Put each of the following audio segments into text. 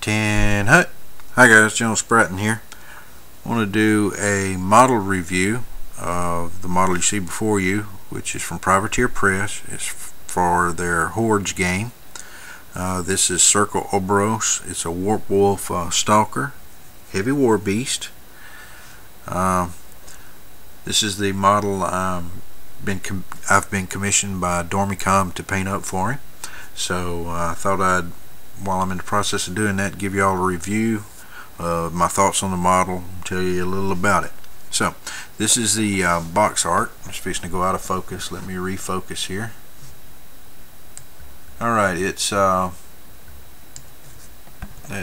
Tin Hut. Hi guys, General Spratton here. I want to do a model review of the model you see before you, which is from Privateer Press. It's for their Hordes game. This is Circle Obros. It's a Warpwolf Stalker, heavy Warbeast. This is the model I've been commissioned by Doremicom to paint up for him. So I thought I'd, while I'm in the process of doing that, give you all a review of my thoughts on the model and tell you a little about it. So this is the box art. It's fixing to go out of focus. Let me refocus here. Alright, it's that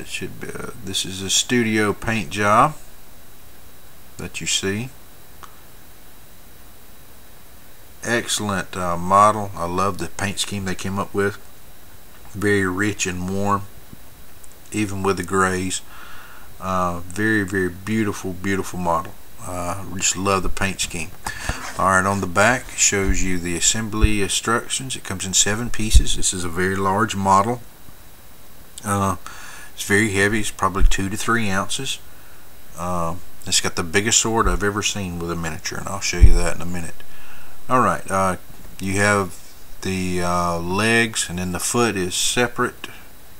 should be this is a studio paint job that you see. Excellent model. I love the paint scheme they came up with. Very rich and warm, even with the grays. Very beautiful model. Just love the paint scheme. Alright, on the back it shows you the assembly instructions. It comes in 7 pieces. This is a very large model. It's very heavy. It's probably 2 to 3 ounces. It's got the biggest sword I've ever seen with a miniature, and I'll show you that in a minute. Alright, you have the legs, and then the foot is separate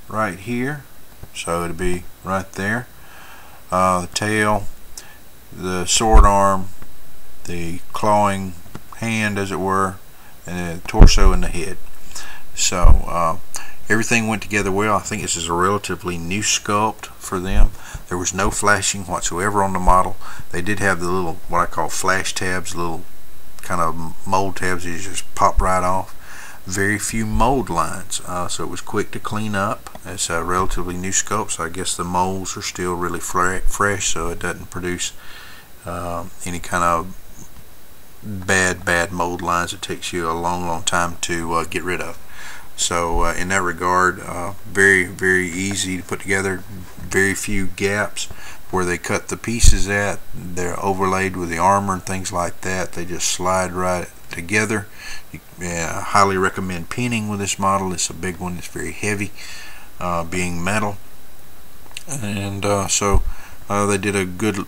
right here, so it'll be right there. The tail, the sword arm, the clawing hand as it were, and the torso and the head. So everything went together well. I think this is a relatively new sculpt for them. There was no flashing whatsoever on the model. They did have the little, what I call flash tabs, little kind of mold tabs that you just pop right off. Very few mold lines, so it was quick to clean up. It's a relatively new sculpt, so I guess the molds are still really fresh, so it doesn't produce any kind of bad mold lines. It takes you a long time to get rid of. So in that regard, very easy to put together. Very few gaps where they cut the pieces at. They're overlaid with the armor and things like that. They just slide right together. I highly recommend pinning with this model. It's a big one. It's very heavy, being metal, and so they did a good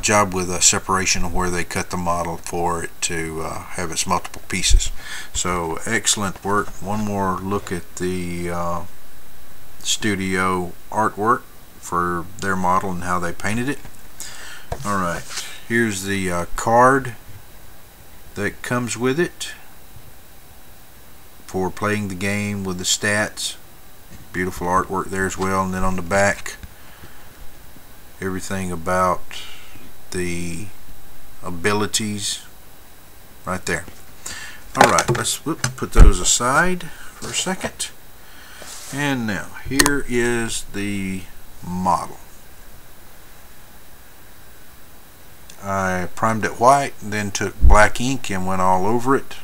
job with a separation of where they cut the model for it to have its multiple pieces. So excellent work. One more look at the studio artwork for their model and how they painted it. Alright, here's the card that comes with it for playing the game with the stats. Beautiful artwork there as well. And then on the back, everything about the abilities right there. Alright, let's put those aside for a second. And now here is the model. I primed it white and then took black ink and went all over it.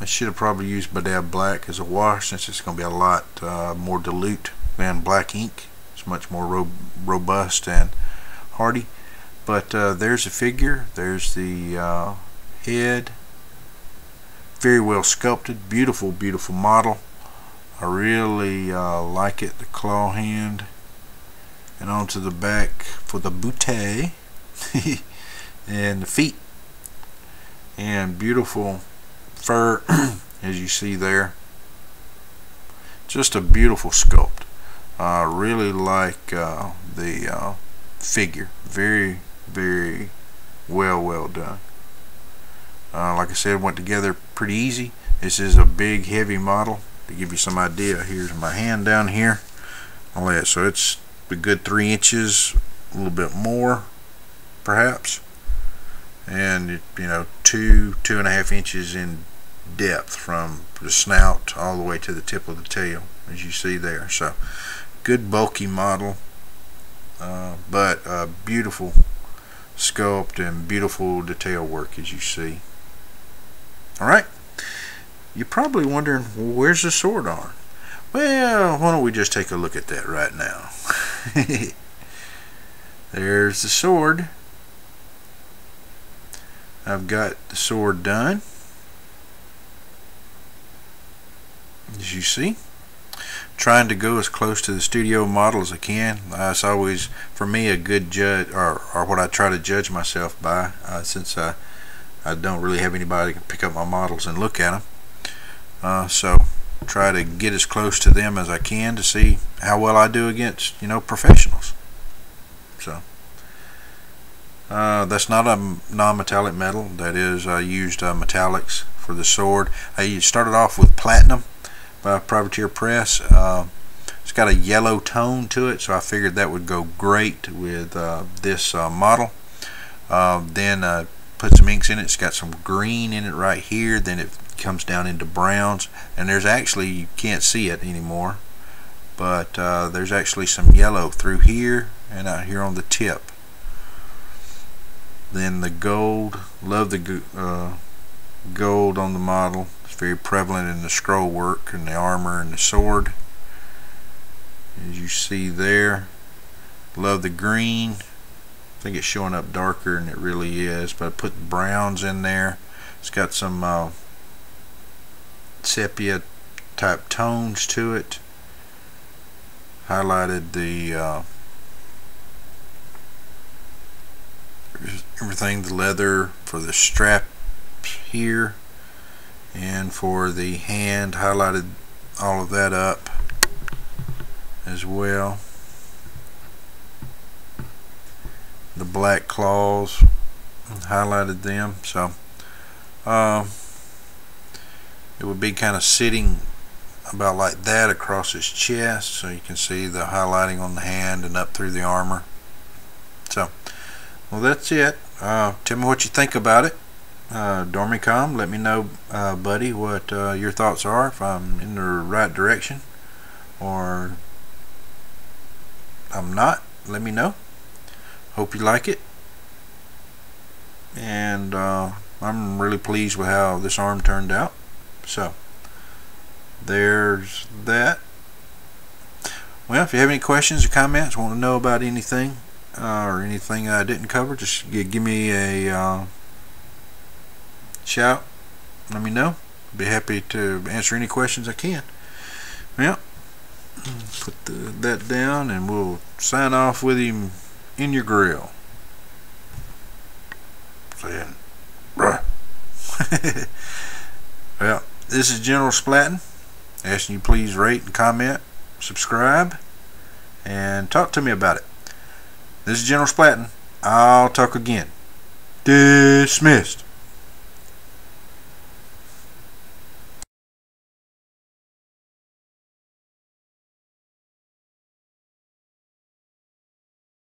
I should have probably used Badab Black as a wash, since it's going to be a lot more dilute than black ink. It's much more robust and hardy. But there's a figure. There's the head. Very well sculpted. Beautiful model. I really like it. The claw hand. And onto the back for the bootay. And the feet. And beautiful fur as you see there. Just a beautiful sculpt. I really like the figure. Very well done. Like I said, went together pretty easy. This is a big heavy model. To give you some idea, here's my hand down here. All that, so it's a good 3 inches, a little bit more perhaps, and you know, 2.5 inches in depth from the snout all the way to the tip of the tail, as you see there. So good bulky model, but beautiful sculpt and beautiful detail work, as you see. Alright, you're probably wondering, well, where's the sword arm? Well, why don't we just take a look at that right now. There's the sword. I've got the sword done, as you see. Trying to go as close to the studio model as I can. It's always, for me, a good judge, or what I try to judge myself by, since I don't really have anybody to pick up my models and look at them. So try to get as close to them as I can to see how well I do against, professionals. So that's not a non-metallic metal. That is, I used metallics for the sword. I started off with platinum by Privateer Press. It's got a yellow tone to it, so I figured that would go great with this model. Then put some inks in it. It's got some green in it right here. Then it comes down into browns, and there's actually, you can't see it anymore, but there's actually some yellow through here and out here on the tip. Then the gold, love the gold on the model. It's very prevalent in the scroll work and the armor and the sword, as you see there. Love the green. I think it's showing up darker than it really is, but I put browns in there. It's got some sepia type tones to it. Highlighted the everything, the leather for the strap here, and for the hand, highlighted all of that up as well. The black claws, highlighted them, so it would be kind of sitting about like that across his chest, so you can see the highlighting on the hand and up through the armor. So, well, that's it. Tell me what you think about it. Doremicom, let me know, buddy, what your thoughts are, if I'm in the right direction or I'm not. Let me know. Hope you like it, and I'm really pleased with how this arm turned out. So there's that. Well, if you have any questions or comments, want to know about anything or anything I didn't cover, just give me a shout. Let me know. Be happy to answer any questions I can. Well, put that down, and we'll sign off with him in your grill. Saying, bruh. Well, this is General Splatting, asking you please rate and comment, subscribe, and talk to me about it. This is General Splatting. I'll talk again. Dismissed.